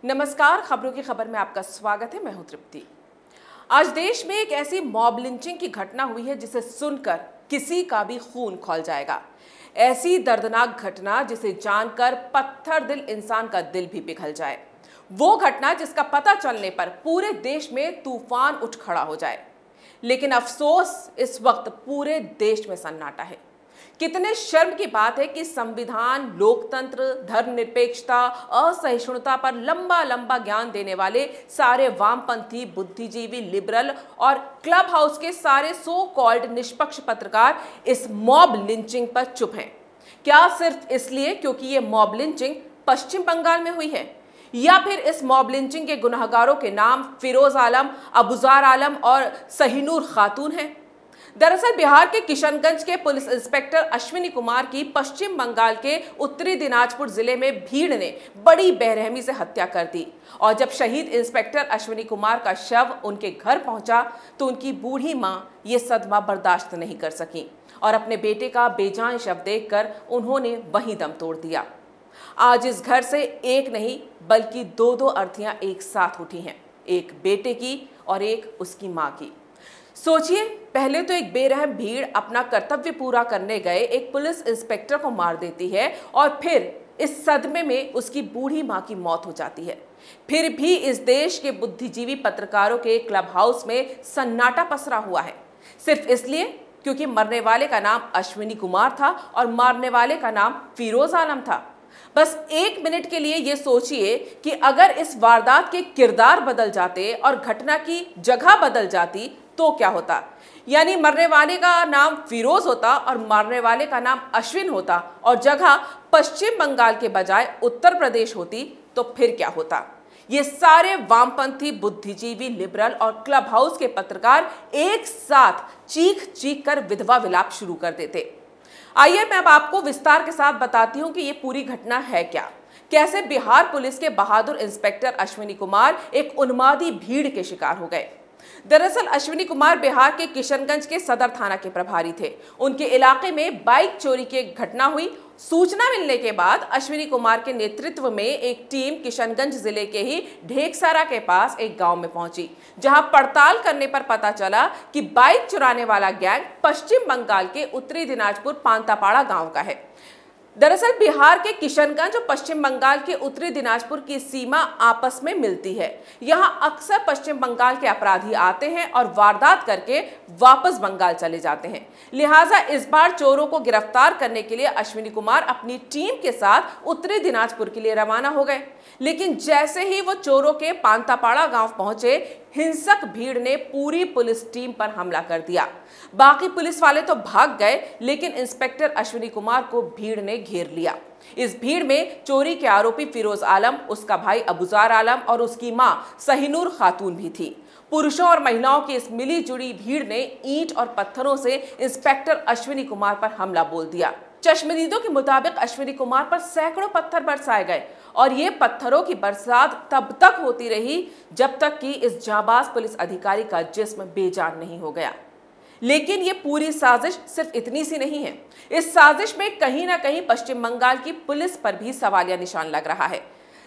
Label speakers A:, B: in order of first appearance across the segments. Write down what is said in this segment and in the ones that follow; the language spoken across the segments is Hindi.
A: नमस्कार, खबरों की खबर में आपका स्वागत है। मैं हूं तृप्ति। आज देश में एक ऐसी मॉब लिंचिंग की घटना हुई है जिसे सुनकर किसी का भी खून खौल जाएगा। ऐसी दर्दनाक घटना जिसे जानकर पत्थर दिल इंसान का दिल भी पिघल जाए। वो घटना जिसका पता चलने पर पूरे देश में तूफान उठ खड़ा हो जाए। लेकिन अफसोस, इस वक्त पूरे देश में सन्नाटा है। कितने शर्म की बात है कि संविधान, लोकतंत्र, धर्मनिरपेक्षता, असहिष्णुता पर लंबा लंबा ज्ञान देने वाले सारे वामपंथी, बुद्धिजीवी, लिबरल और क्लब हाउस के सारे सो कॉल्ड निष्पक्ष पत्रकार इस मॉब लिंचिंग पर चुप हैं। क्या सिर्फ इसलिए क्योंकि ये मॉब लिंचिंग पश्चिम बंगाल में हुई है, या फिर इस मॉब लिंचिंग के गुनहगारों के नाम फिरोज आलम, अबूजार आलम और सहीनूर खातून हैं? दरअसल बिहार के किशनगंज के पुलिस इंस्पेक्टर अश्विनी कुमार की पश्चिम बंगाल के उत्तरी दिनाजपुर जिले में भीड़ ने बड़ी बेरहमी से हत्या कर दी। और जब शहीद इंस्पेक्टर अश्विनी कुमार का शव उनके घर पहुंचा तो उनकी बूढ़ी मां ये सदमा बर्दाश्त नहीं कर सकी और अपने बेटे का बेजान शव देखकर उन्होंने वहीं दम तोड़ दिया। आज इस घर से एक नहीं बल्कि दो अर्थियां एक साथ उठी हैं, एक बेटे की और एक उसकी मां की। सोचिए, पहले तो एक बेरहम भीड़ अपना कर्तव्य पूरा करने गए एक पुलिस इंस्पेक्टर को मार देती है और फिर इस सदमे में उसकी बूढ़ी मां की मौत हो जाती है। फिर भी इस देश के बुद्धिजीवी पत्रकारों के क्लब हाउस में सन्नाटा पसरा हुआ है, सिर्फ इसलिए क्योंकि मरने वाले का नाम अश्विनी कुमार था और मारने वाले का नाम फिरोज आलम था। बस एक मिनट के लिए ये सोचिए कि अगर इस वारदात के किरदार बदल जाते और घटना की जगह बदल जाती तो क्या होता। यानी मरने वाले का नाम फिरोज होता और मारने वाले का नाम अश्विन होता और जगह पश्चिम बंगाल के बजाय उत्तर प्रदेश होती तो फिर क्या होता। ये सारे वामपंथी, बुद्धिजीवी, लिबरल और क्लब हाउस के पत्रकार एक साथ चीख चीख कर विधवा विलाप शुरू कर देते। आइए मैं अब आपको विस्तार के साथ बताती हूं कि ये पूरी घटना है क्या। कैसे बिहार पुलिस के बहादुर इंस्पेक्टर अश्विनी कुमार एक उन्मादी भीड़ के शिकार हो गए। दरअसल अश्विनी कुमार बिहार के किशनगंज के सदर थाना के प्रभारी थे। उनके इलाके में बाइक चोरी की एक घटना हुई। सूचना मिलने के बाद अश्विनी कुमार के नेतृत्व में एक टीम किशनगंज जिले के ही ढेकसारा के पास एक गांव में पहुंची, जहां पड़ताल करने पर पता चला कि बाइक चुराने वाला गैंग पश्चिम बंगाल के उत्तरी दिनाजपुर पांतापाड़ा गांव का है। दरअसल बिहार के किशनगंज और पश्चिम बंगाल के उत्तरी दिनाजपुर की सीमा आपस में मिलती है। यहां अक्सर पश्चिम बंगाल के अपराधी आते हैं और वारदात करके वापस बंगाल चले जाते हैं। लिहाजा इस बार चोरों को गिरफ्तार करने के लिए अश्विनी कुमार अपनी टीम के साथ उत्तरी दिनाजपुर के लिए रवाना हो गए। लेकिन जैसे ही वो चोरों के पांतापाड़ा गांव पहुंचे, हिंसक भीड़ ने पूरी पुलिस टीम पर हमला कर दिया। बाकी पुलिस वाले तो भाग गए, लेकिन इंस्पेक्टर अश्विनी कुमार को भीड़ ने घेर लिया। इस भीड़ में चोरी के आरोपी फिरोज आलम, उसका भाई अबूजार आलम और उसकी मां सहीनूर खातून भी थी। पुरुषों और महिलाओं की इस मिली जुड़ी भीड़ ने ईंट और पत्थरों से इंस्पेक्टर अश्विनी कुमार पर हमला बोल दिया। चश्मदीदों के मुताबिक अश्विनी कुमार पर सैकड़ों पत्थर बरसाए गए और ये पत्थरों की बरसात तब तक होती रही जब तक कि इस जाबाज पुलिस अधिकारी का जिस्म बेजान नहीं हो गया। लेकिन ये पूरी साजिश सिर्फ इतनी सी नहीं है। इस साजिश में कहीं ना कहीं पश्चिम बंगाल की पुलिस पर भी सवालिया निशान लग रहा है।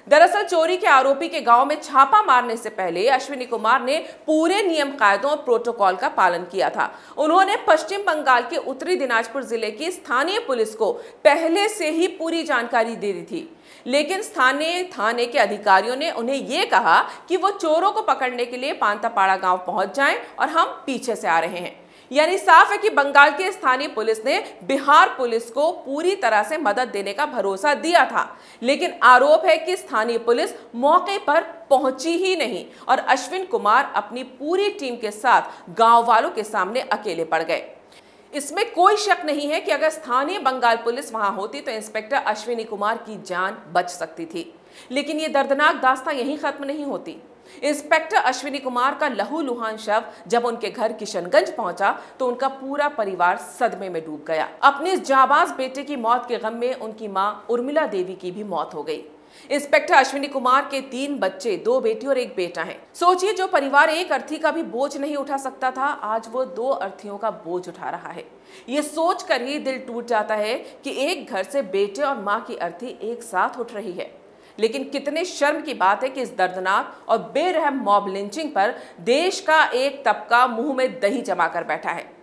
A: दरअसल चोरी के आरोपी के गांव में छापा मारने से पहले अश्विनी कुमार ने पूरे नियम कायदों और प्रोटोकॉल का पालन किया था। उन्होंने पश्चिम बंगाल के उत्तरी दिनाजपुर जिले की स्थानीय पुलिस को पहले से ही पूरी जानकारी दे दी थी। लेकिन स्थानीय थाने के अधिकारियों ने उन्हें यह कहा कि वो चोरों को पकड़ने के लिए पांतापाड़ा गांव पहुंच जाएं और हम पीछे से आ रहे हैं। यानी साफ है कि बंगाल की स्थानीय पुलिस ने बिहार पुलिस को पूरी तरह से मदद देने का भरोसा दिया था। लेकिन आरोप है कि स्थानीय पुलिस मौके पर पहुंची ही नहीं और अश्विन कुमार अपनी पूरी टीम के साथ गांव वालों के सामने अकेले पड़ गए। इसमें कोई शक नहीं है कि अगर स्थानीय बंगाल पुलिस वहां होती तो इंस्पेक्टर अश्विनी कुमार की जान बच सकती थी। लेकिन ये दर्दनाक दास्तां यहीं खत्म नहीं होती। इंस्पेक्टर अश्विनी कुमार का लहूलुहान शव जब उनके घर किशनगंज पहुंचा तो उनका पूरा परिवार सदमे में डूब गया। अपने इस जाबाज बेटे की मौत के गम में उनकी मां उर्मिला देवी की भी मौत हो गई। इंस्पेक्टर अश्विनी कुमार के 3 बच्चे, 2 बेटी और 1 बेटा है। सोचिए, जो परिवार एक अर्थी का भी बोझ नहीं उठा सकता था, आज वो 2 अर्थियों का बोझ उठा रहा है। ये सोचकर ही दिल टूट जाता है कि एक घर से बेटे और माँ की अर्थी एक साथ उठ रही है। लेकिन कितने शर्म की बात है कि इस दर्दनाक और बेरहम मॉब लिंचिंग पर देश का एक तबका मुंह में दही जमा कर बैठा है।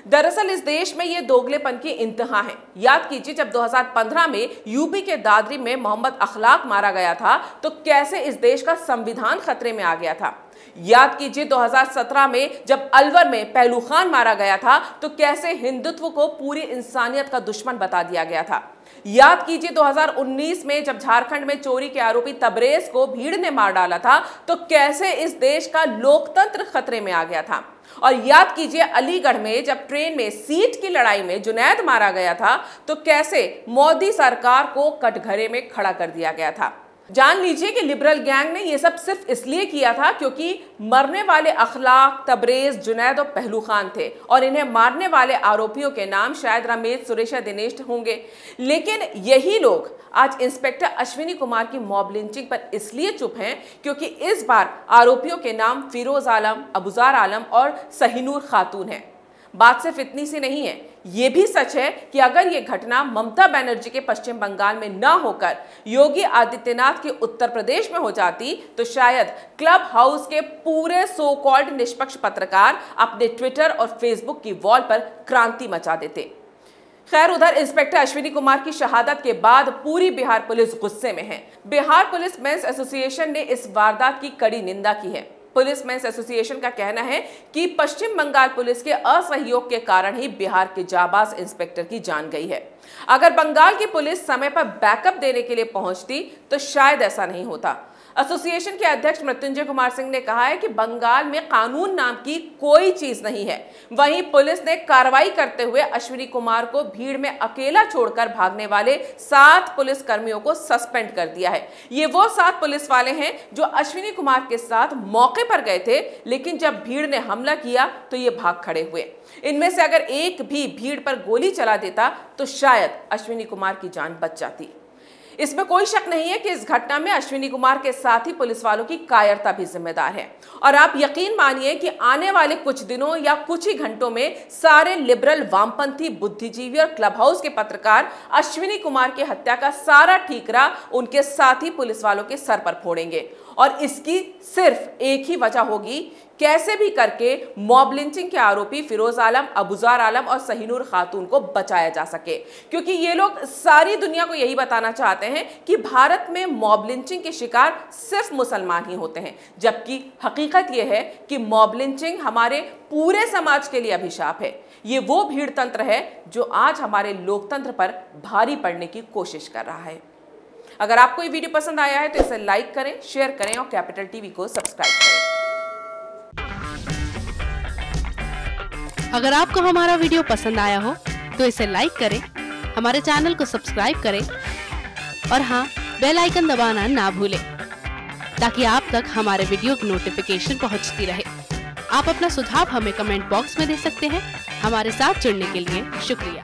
A: दरअसल इस देश में ये दोगलेपन की इंतहा है। याद कीजिए, जब 2015 में यूपी के दादरी में मोहम्मद अखलाक मारा गया था तो कैसे इस देश का संविधान खतरे में आ गया था। याद कीजिए 2017 में जब अलवर में पहलू खान मारा गया था तो कैसे हिंदुत्व को पूरी इंसानियत का दुश्मन बता दिया गया था। याद कीजिए 2019 में जब झारखंड में चोरी के आरोपी तबरेज को भीड़ ने मार डाला था तो कैसे इस देश का लोकतंत्र खतरे में आ गया था। और याद कीजिए अलीगढ़ में जब ट्रेन में सीट की लड़ाई में जुनैद मारा गया था तो कैसे मोदी सरकार को कटघरे में खड़ा कर दिया गया था। जान लीजिए कि लिबरल गैंग ने यह सब सिर्फ इसलिए किया था क्योंकि मरने वाले अखलाक, तबरेज, जुनैद और पहलू खान थे और इन्हें मारने वाले आरोपियों के नाम शायद रमेश, सुरेश या दिनेश होंगे। लेकिन यही लोग आज इंस्पेक्टर अश्विनी कुमार की मॉब लिंचिंग पर इसलिए चुप हैं क्योंकि इस बार आरोपियों के नाम फिरोज आलम, अबूजार आलम और सहीनूर खातून हैं। बात सिर्फ इतनी सी नहीं है, ये भी सच है कि अगर ये घटना ममता बनर्जी के पश्चिम बंगाल में न होकर योगी आदित्यनाथ के उत्तर प्रदेश में हो जाती तो शायद क्लब हाउस के पूरे सो कॉल्ड निष्पक्ष पत्रकार अपने ट्विटर और फेसबुक की वॉल पर क्रांति मचा देते। खैर, उधर इंस्पेक्टर अश्विनी कुमार की शहादत के बाद पूरी बिहार पुलिस गुस्से में है। बिहार पुलिस मेंस एसोसिएशन ने इस वारदात की कड़ी निंदा की है। पुलिस मेंस एसोसिएशन का कहना है कि पश्चिम बंगाल पुलिस के असहयोग के कारण ही बिहार के जाबाज इंस्पेक्टर की जान गई है। अगर बंगाल की पुलिस समय पर बैकअप देने के लिए पहुंचती तो शायद ऐसा नहीं होता। एसोसिएशन के अध्यक्ष मृत्युंजय कुमार सिंह ने कहा है कि बंगाल में कानून नाम की कोई चीज नहीं है। वहीं पुलिस ने कार्रवाई करते हुए अश्विनी कुमार को भीड़ में अकेला छोड़कर भागने वाले 7 पुलिस कर्मियों को सस्पेंड कर दिया है। ये वो 7 पुलिस वाले हैं जो अश्विनी कुमार के साथ मौके पर गए थे, लेकिन जब भीड़ ने हमला किया तो ये भाग खड़े हुए। इनमें से अगर एक भी भीड़ पर गोली चला देता तो शायद अश्विनी कुमार की जान बच जाती। इसमें कोई शक नहीं है कि इस घटना में अश्विनी कुमार के साथ ही पुलिस वालों की कायरता भी जिम्मेदार है। और आप यकीन मानिए कि आने वाले कुछ दिनों या कुछ ही घंटों में सारे लिबरल, वामपंथी, बुद्धिजीवी और क्लब हाउस के पत्रकार अश्विनी कुमार की हत्या का सारा ठीकरा उनके साथ ही पुलिस वालों के सर पर फोड़ेंगे। और इसकी सिर्फ एक ही वजह होगी, कैसे भी करके मॉब लिंचिंग के आरोपी फिरोज आलम, अबूजार आलम और सहीनूर खातून को बचाया जा सके। क्योंकि ये लोग सारी दुनिया को यही बताना चाहते हैं कि भारत में मॉब लिंचिंग के शिकार सिर्फ मुसलमान ही होते हैं, जबकि हकीकत यह है कि मॉब लिंचिंग हमारे पूरे समाज के लिए अभिशाप है। ये वो भीड़ तंत्र है जो आज हमारे लोकतंत्र पर भारी पड़ने की कोशिश कर रहा है। अगर आपको ये वीडियो पसंद आया है तो इसे लाइक करें, शेयर करें और कैपिटल टीवी को सब्सक्राइब करें।
B: अगर आपको हमारा वीडियो पसंद आया हो तो इसे लाइक करें, हमारे चैनल को सब्सक्राइब करें और हाँ, बेल आइकन दबाना ना भूलें ताकि आप तक हमारे वीडियो की नोटिफिकेशन पहुंचती रहे। आप अपना सुझाव हमें कमेंट बॉक्स में दे सकते हैं। हमारे साथ जुड़ने के लिए शुक्रिया।